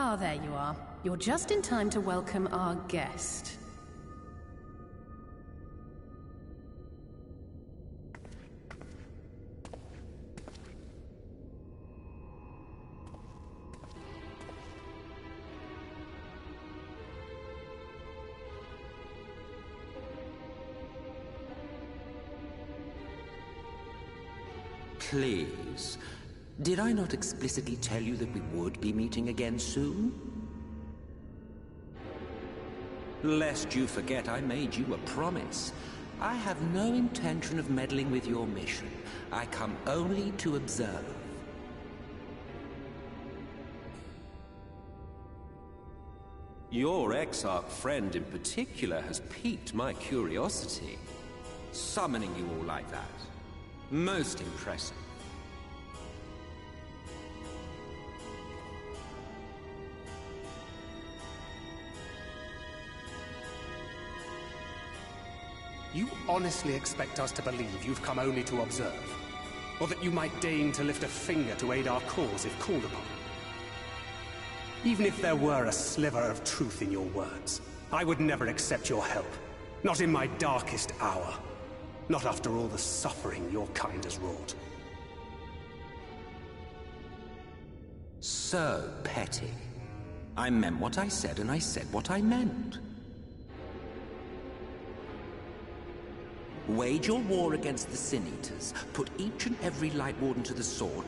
Ah, there you are. You're just in time to welcome our guest. Please. Did I not explicitly tell you that we would be meeting again soon? Lest you forget, I made you a promise. I have no intention of meddling with your mission. I come only to observe. Your Exarch friend in particular has piqued my curiosity. Summoning you all like that. Most impressive. You honestly expect us to believe you've come only to observe? Or that you might deign to lift a finger to aid our cause if called upon? Even if there were a sliver of truth in your words, I would never accept your help. Not in my darkest hour. Not after all the suffering your kind has wrought. So petty. I meant what I said, and I said what I meant. Wage your war against the Sin Eaters. Put each and every Light Warden to the sword.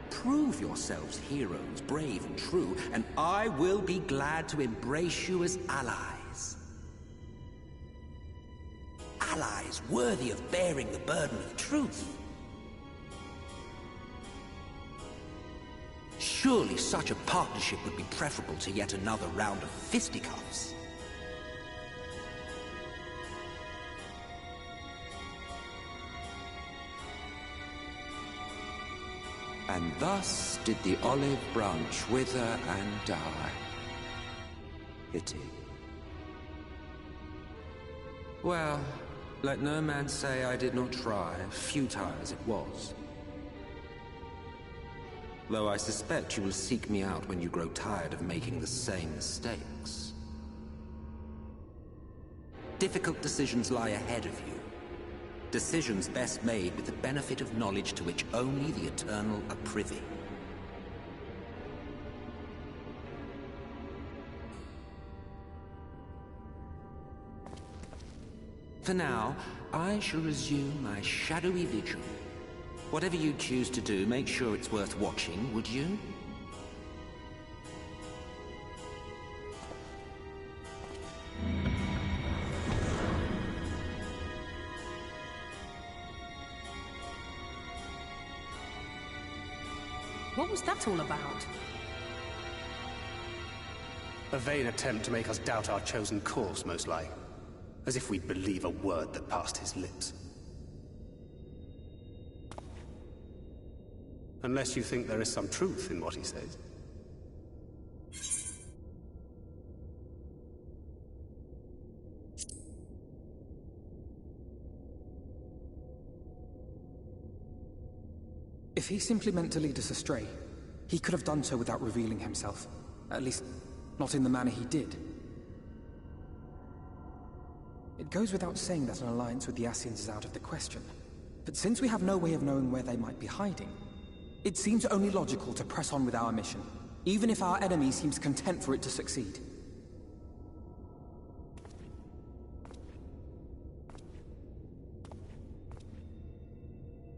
Prove yourselves heroes, brave and true, and I will be glad to embrace you as allies. Allies worthy of bearing the burden of truth. Surely such a partnership would be preferable to yet another round of fisticuffs. And thus did the olive branch wither and die. Pity. Well, let no man say I did not try, futile as it was. Though I suspect you will seek me out when you grow tired of making the same mistakes. Difficult decisions lie ahead of you. Decisions best made with the benefit of knowledge to which only the Eternal are privy. For now, I shall resume my shadowy vigil. Whatever you choose to do, make sure it's worth watching, would you? What was that all about? A vain attempt to make us doubt our chosen course, most like. As if we'd believe a word that passed his lips. Unless you think there is some truth in what he says. If he simply meant to lead us astray, he could have done so without revealing himself. At least, not in the manner he did. It goes without saying that an alliance with the Ascians is out of the question. But since we have no way of knowing where they might be hiding, it seems only logical to press on with our mission, even if our enemy seems content for it to succeed.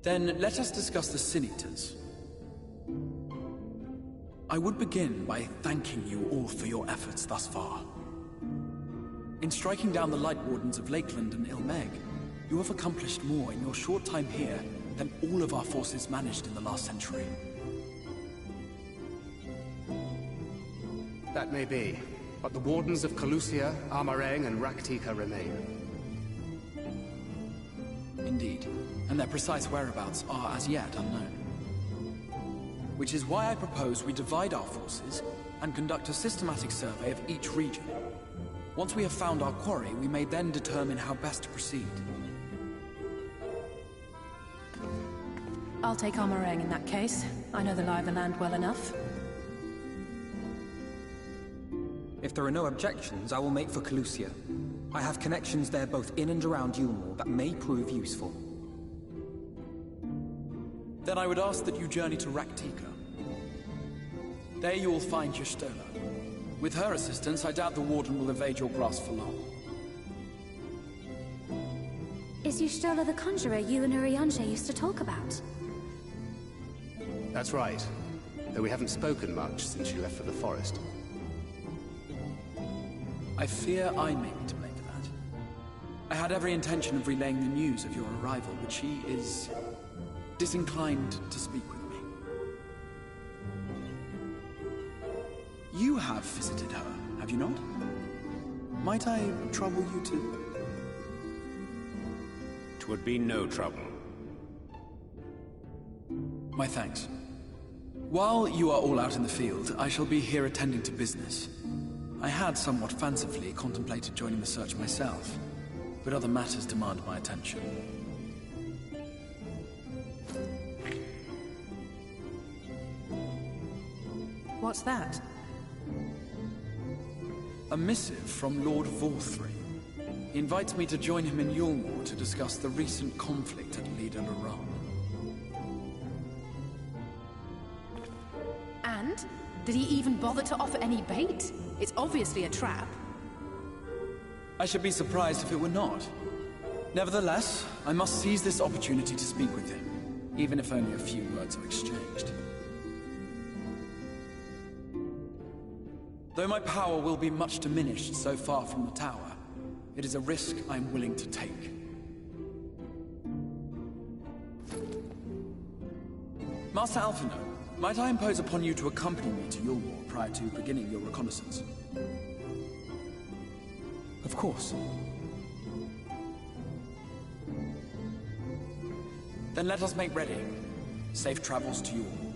Then let us discuss the Sin Eaters. I would begin by thanking you all for your efforts thus far. In striking down the Light Wardens of Lakeland and Ilmeg, you have accomplished more in your short time here than all of our forces managed in the last century. That may be, but the Wardens of Calusia, Amareng, and Rak'tika remain. Indeed, and their precise whereabouts are as yet unknown. Which is why I propose we divide our forces and conduct a systematic survey of each region. Once we have found our quarry, we may then determine how best to proceed. I'll take Amareng in that case. I know the lie of the land well enough. If there are no objections, I will make for Calusia. I have connections there both in and around Yulmore that may prove useful. Then I would ask that you journey to Raktika. There you will find Y'shtola. With her assistance, I doubt the Warden will evade your grasp for long. Is Y'shtola the conjurer you and Urianger used to talk about? That's right. Though we haven't spoken much since she left for the forest. I fear I may be to blame for that. I had every intention of relaying the news of your arrival, but she is disinclined to speak with me. You have visited her, have you not? Might I trouble you to... 'Twould be no trouble. My thanks. While you are all out in the field, I shall be here attending to business. I had somewhat fancifully contemplated joining the search myself, but other matters demand my attention. What's that? A missive from Lord Vorthry. He invites me to join him in Yulmore to discuss the recent conflict at Lida Loran. And? Did he even bother to offer any bait? It's obviously a trap. I should be surprised if it were not. Nevertheless, I must seize this opportunity to speak with him, even if only a few words are exchanged. Though my power will be much diminished so far from the tower, it is a risk I am willing to take. Master Alphinaud, might I impose upon you to accompany me to Yulmore prior to beginning your reconnaissance? Of course. Then let us make ready. Safe travels to Yulmore.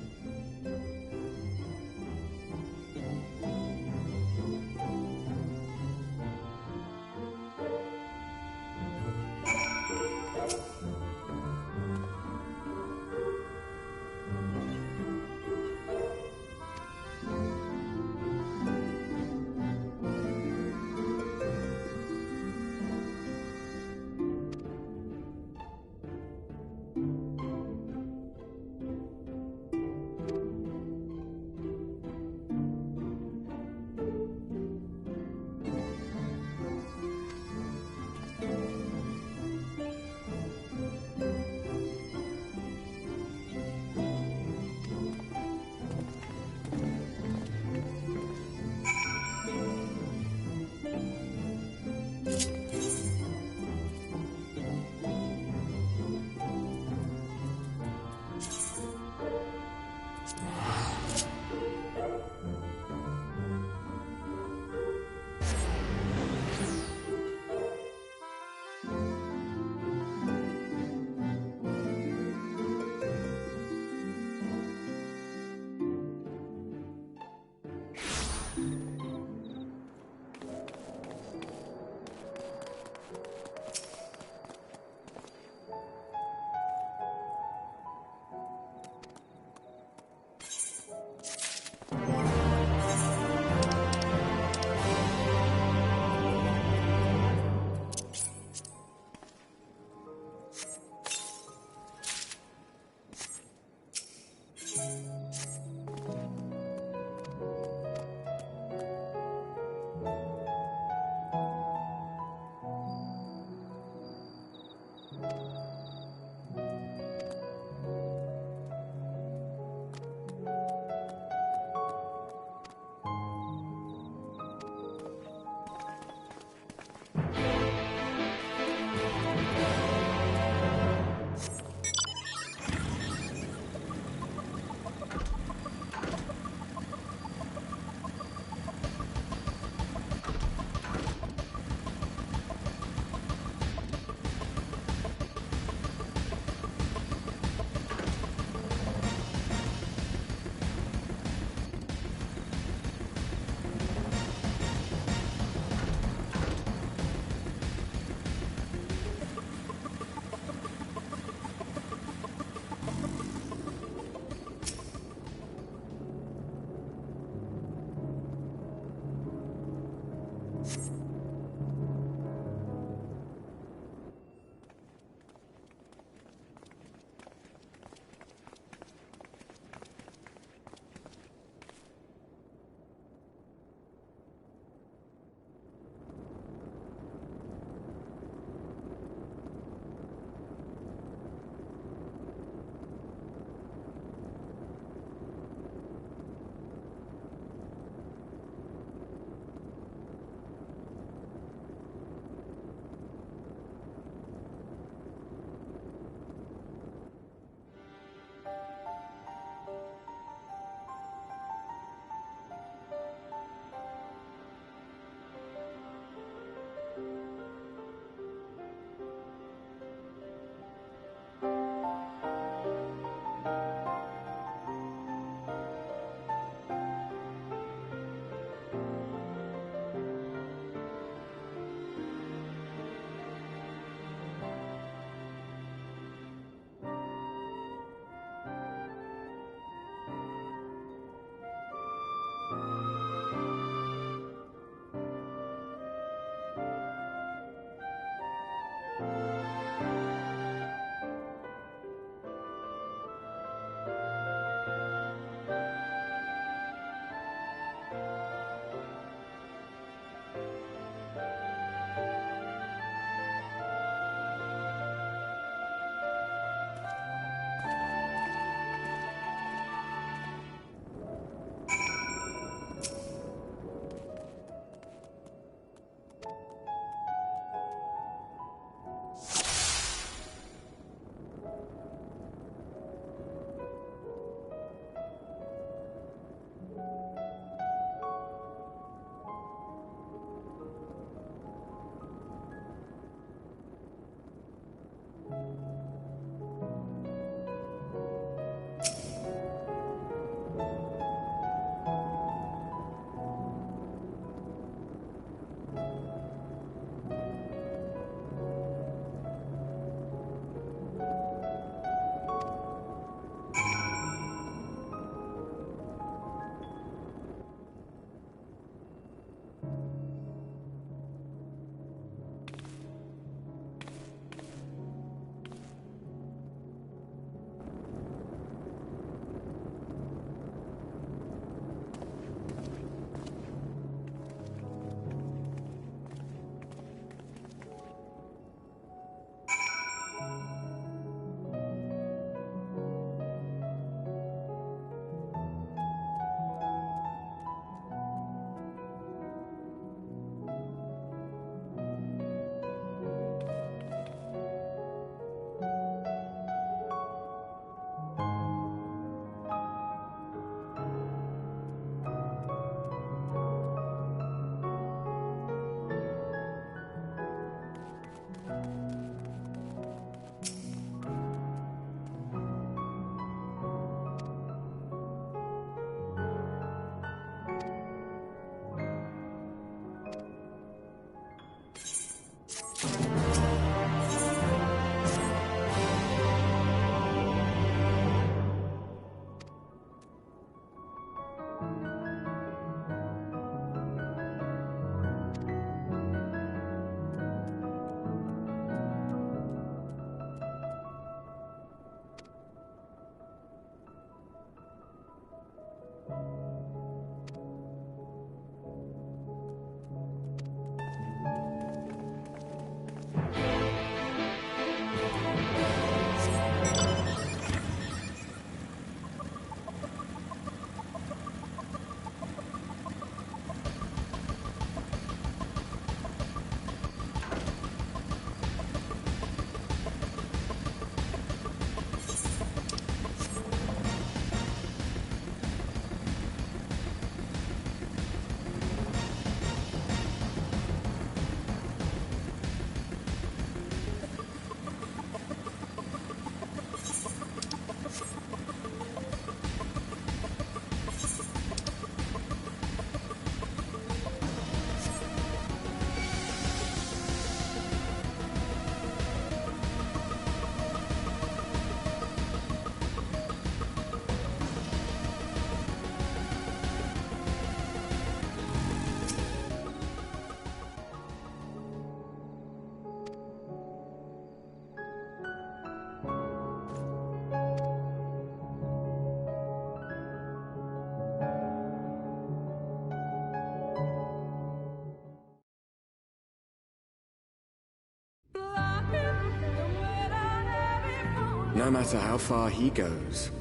no matter how far he goes,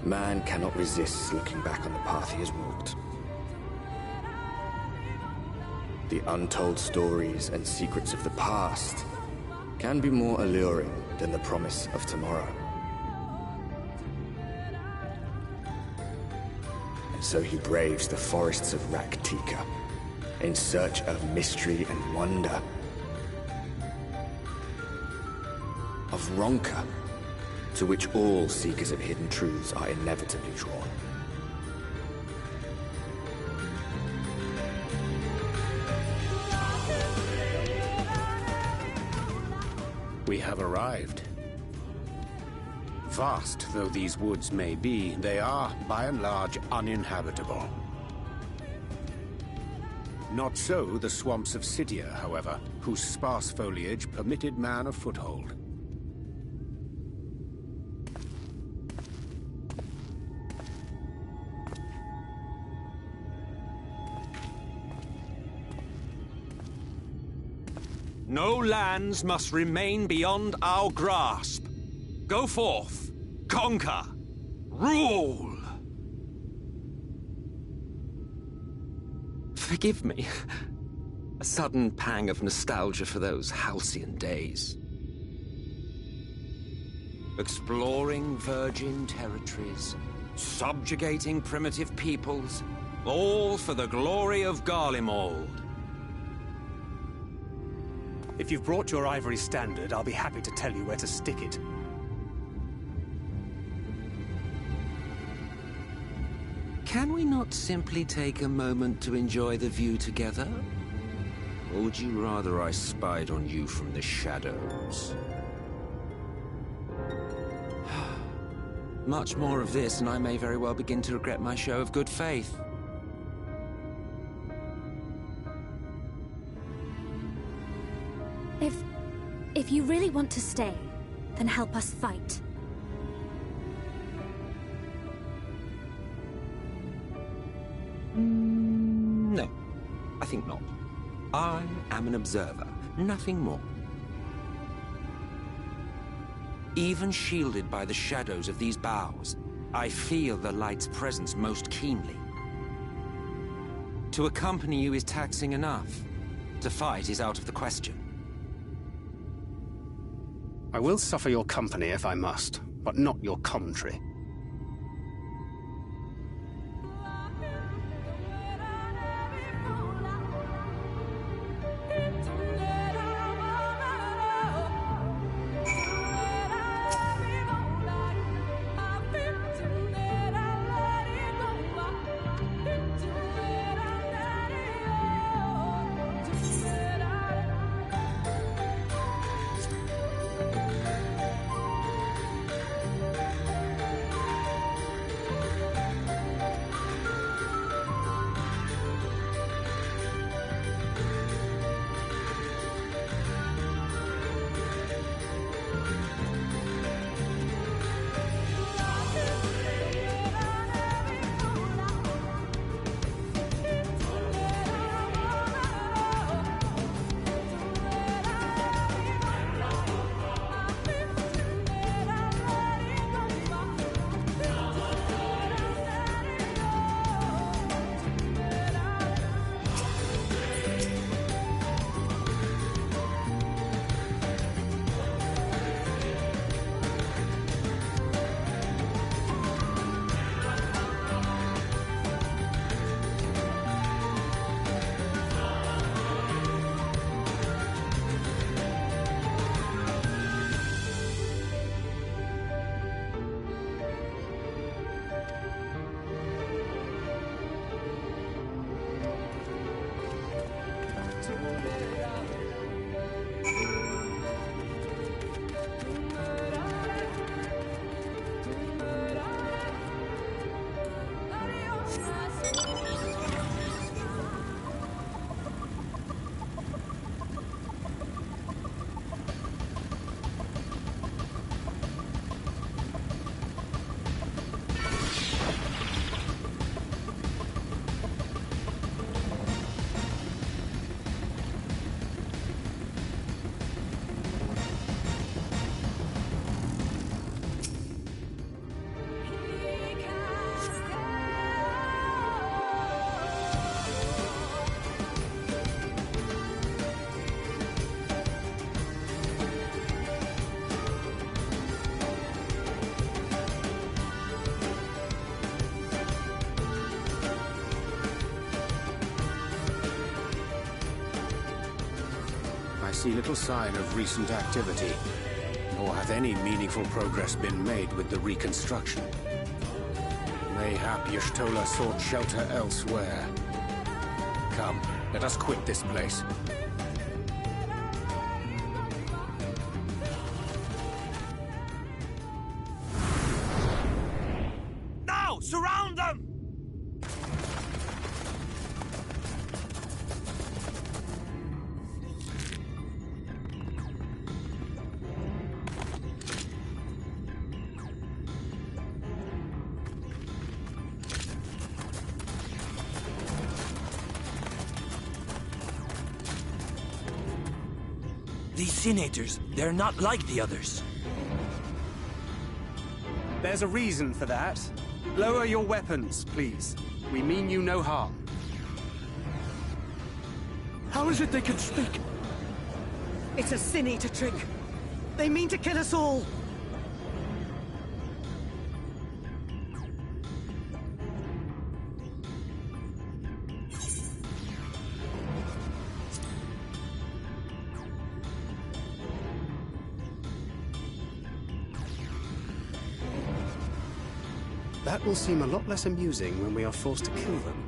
man cannot resist looking back on the path he has walked. The untold stories and secrets of the past can be more alluring than the promise of tomorrow. And so he braves the forests of Rak'tika in search of mystery and wonder. Of Ronka, to which all seekers of hidden truths are inevitably drawn. We have arrived. Vast though these woods may be, they are, by and large, uninhabitable. Not so the swamps of Cydia, however, whose sparse foliage permitted man a foothold. No lands must remain beyond our grasp. Go forth, conquer, rule! Forgive me. A sudden pang of nostalgia for those halcyon days. Exploring virgin territories, subjugating primitive peoples, all for the glory of Garlemald. If you've brought your ivory standard, I'll be happy to tell you where to stick it. Can we not simply take a moment to enjoy the view together? Or would you rather I spied on you from the shadows? Much more of this, and I may very well begin to regret my show of good faith. If you really want to stay, then help us fight. No, I think not. I am an observer, nothing more. Even shielded by the shadows of these boughs, I feel the light's presence most keenly. To accompany you is taxing enough. To fight is out of the question. I will suffer your company if I must, but not your commentary. see little sign of recent activity, nor hath any meaningful progress been made with the reconstruction. Mayhap Y'shtola sought shelter elsewhere. Come, let us quit this place. Now! Surround them! These Senators, they're not like the others. There's a reason for that. Lower your weapons, please. We mean you no harm. How is it they can speak? It's a Sin-Eater trick. They mean to kill us all. That will seem a lot less amusing when we are forced to kill them.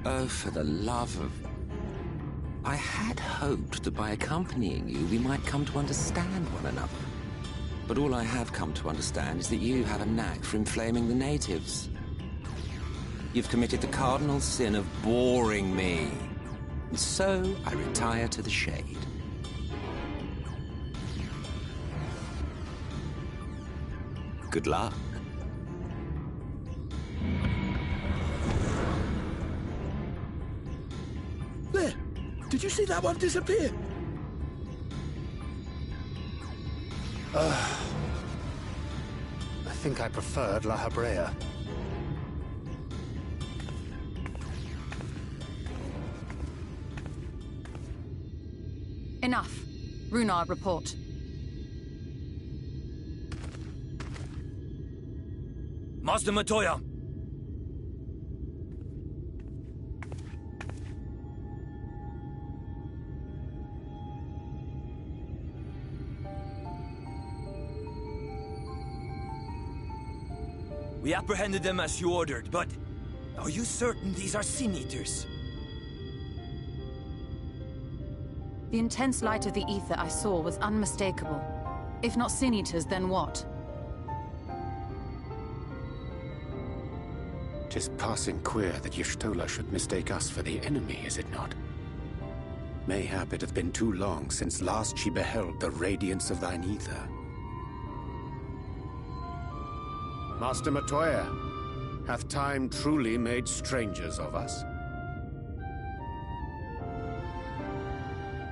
Oh, for the love of... I had hoped that by accompanying you, we might come to understand one another. But all I have come to understand is that you have a knack for inflaming the natives. You've committed the cardinal sin of boring me. And so, I retire to the shade. Good luck. There! Did you see that one disappear? I think I preferred La Habrea. Enough. Runar, report. Master Matoya! We apprehended them as you ordered, but are you certain these are Sin-Eaters? The intense light of the ether I saw was unmistakable. If not Sin-Eaters, then what? 'Tis passing queer that Y'shtola should mistake us for the enemy, is it not? Mayhap it hath been too long since last she beheld the radiance of thine ether. Master Matoya, hath time truly made strangers of us?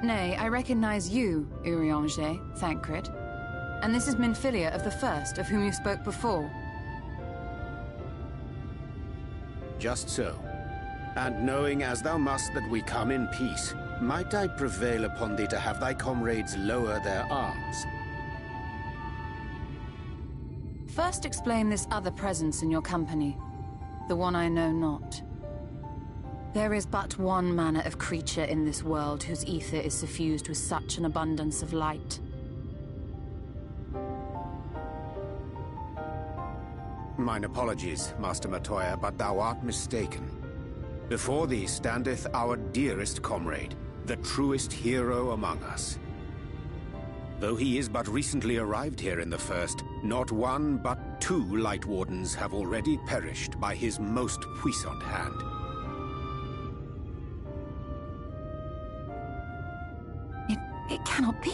Nay, I recognize you, Urianger, Thancred. And this is Minfilia of the First, of whom you spoke before. Just so. And knowing as thou must that we come in peace, might I prevail upon thee to have thy comrades lower their arms? First explain this other presence in your company. The one I know not. There is but one manner of creature in this world whose ether is suffused with such an abundance of light. Mine apologies, Master Matoya, but thou art mistaken. Before thee standeth our dearest comrade, the truest hero among us. Though he is but recently arrived here in the First, not one but two Light Wardens have already perished by his most puissant hand. It cannot be.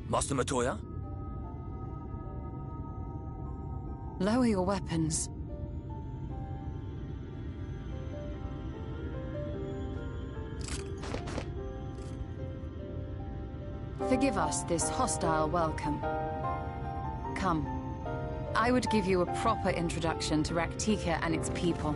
Master Matoya? Lower your weapons. Forgive us this hostile welcome. Come. I would give you a proper introduction to Rak'tika and its people.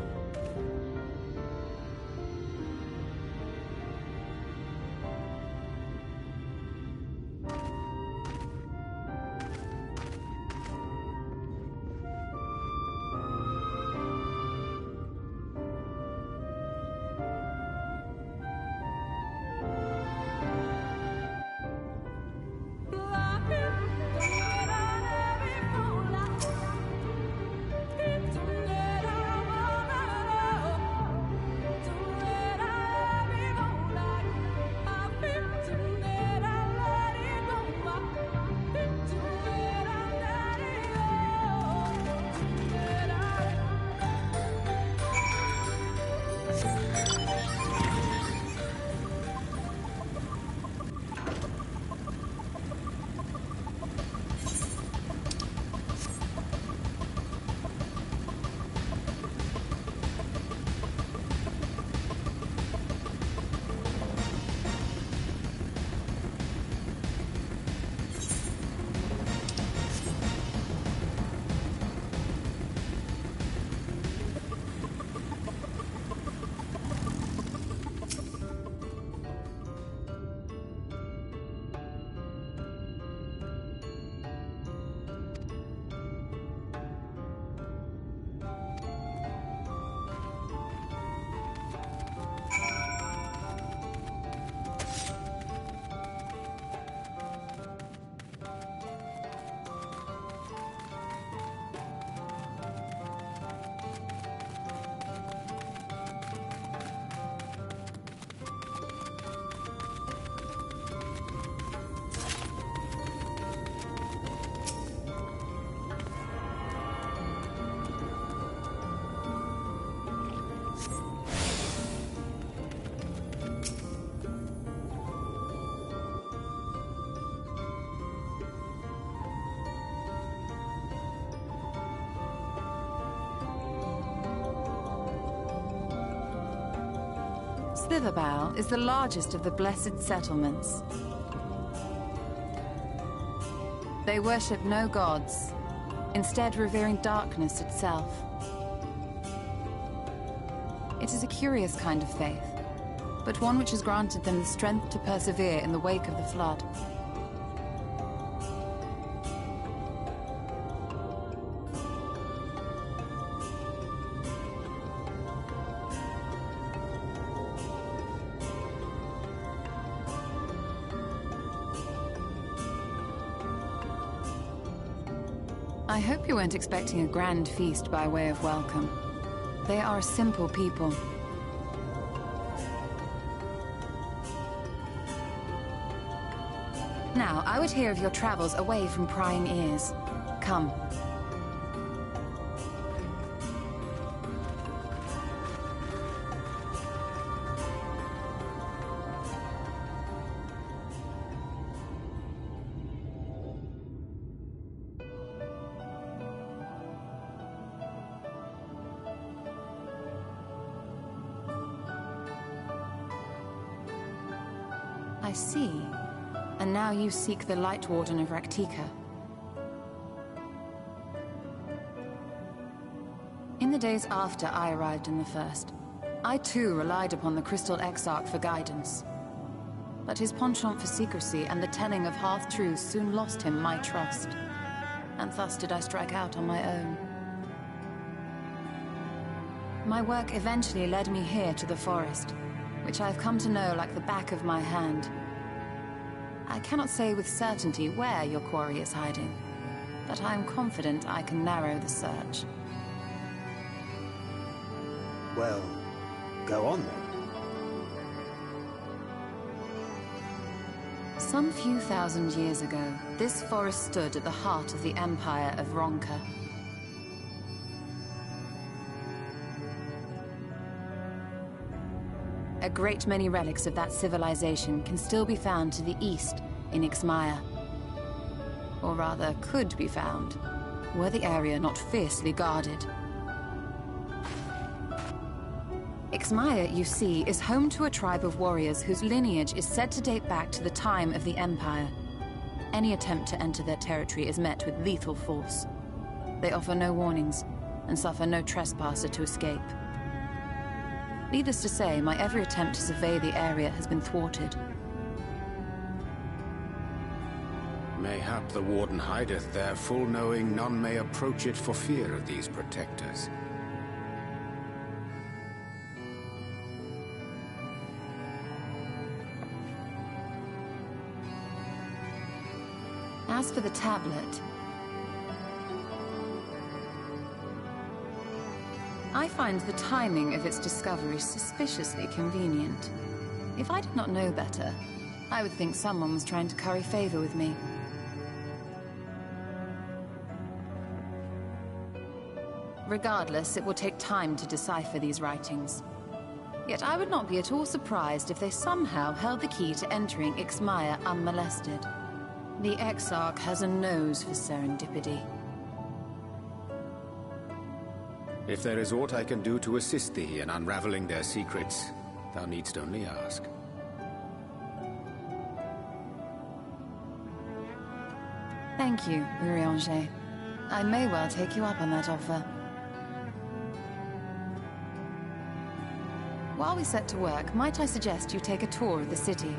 Slitherbough is the largest of the Blessed Settlements. They worship no gods, instead revering darkness itself. It is a curious kind of faith, but one which has granted them the strength to persevere in the wake of the Flood. I hope you weren't expecting a grand feast by way of welcome. They are a simple people. Now, I would hear of your travels away from prying ears. Come. I see. And now you seek the Light Warden of Rak'tika. In the days after I arrived in the First, I too relied upon the Crystal Exarch for guidance. But his penchant for secrecy and the telling of half-truths soon lost him my trust. And thus did I strike out on my own. My work eventually led me here to the forest, which I have come to know like the back of my hand. I cannot say with certainty where your quarry is hiding, but I am confident I can narrow the search. Well, go on then. Some few thousand years ago, this forest stood at the heart of the Empire of Ronka. A great many relics of that civilization can still be found to the east in Ixmaya. Or rather, could be found, were the area not fiercely guarded. Ixmaya, you see, is home to a tribe of warriors whose lineage is said to date back to the time of the Empire, any attempt to enter their territory is met with lethal force. They offer no warnings, and suffer no trespasser to escape. Needless to say, my every attempt to survey the area has been thwarted. Mayhap the Warden hideth there, full knowing none may approach it for fear of these protectors. As for the tablet, I find the timing of its discovery suspiciously convenient. If I did not know better, I would think someone was trying to curry favor with me. Regardless, it will take time to decipher these writings. Yet I would not be at all surprised if they somehow held the key to entering Ixmaya unmolested. The Exarch has a nose for serendipity. If there is aught I can do to assist thee in unraveling their secrets, thou needst only ask. Thank you, Urianger. I may well take you up on that offer. While we set to work, might I suggest you take a tour of the city?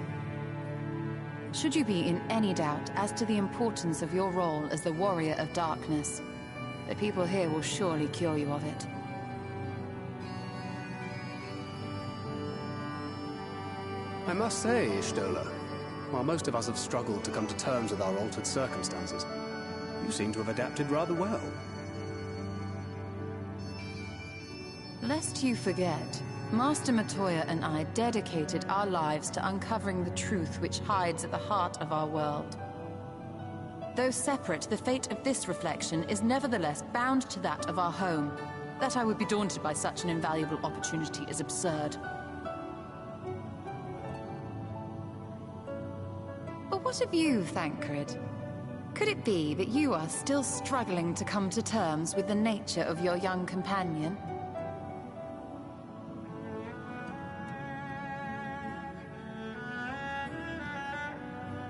Should you be in any doubt as to the importance of your role as the Warrior of Darkness, the people here will surely cure you of it. I must say, Y'shtola, while most of us have struggled to come to terms with our altered circumstances, you seem to have adapted rather well. Lest you forget, Master Matoya and I dedicated our lives to uncovering the truth which hides at the heart of our world. Though separate, the fate of this reflection is nevertheless bound to that of our home. That I would be daunted by such an invaluable opportunity is absurd. But what of you, Thancred? Could it be that you are still struggling to come to terms with the nature of your young companion?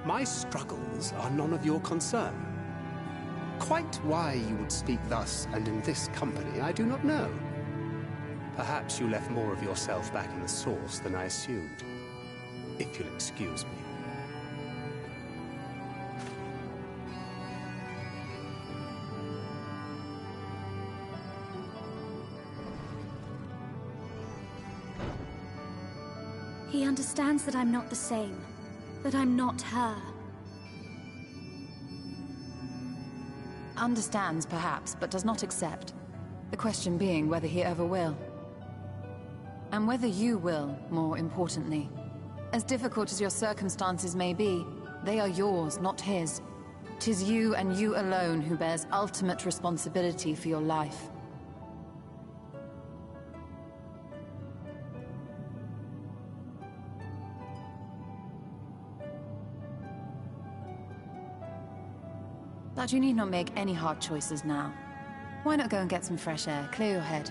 My struggles are none of your concern. Quite why you would speak thus and in this company, I do not know. Perhaps you left more of yourself back in the source than I assumed. If you'll excuse me. He understands that I'm not the same. That I'm not her. Understands, perhaps, but does not accept. The question being whether he ever will. And whether you will, more importantly. As difficult as your circumstances may be, they are yours, not his. 'Tis you and you alone who bears ultimate responsibility for your life. But you need not make any hard choices now. Why not go and get some fresh air, clear your head?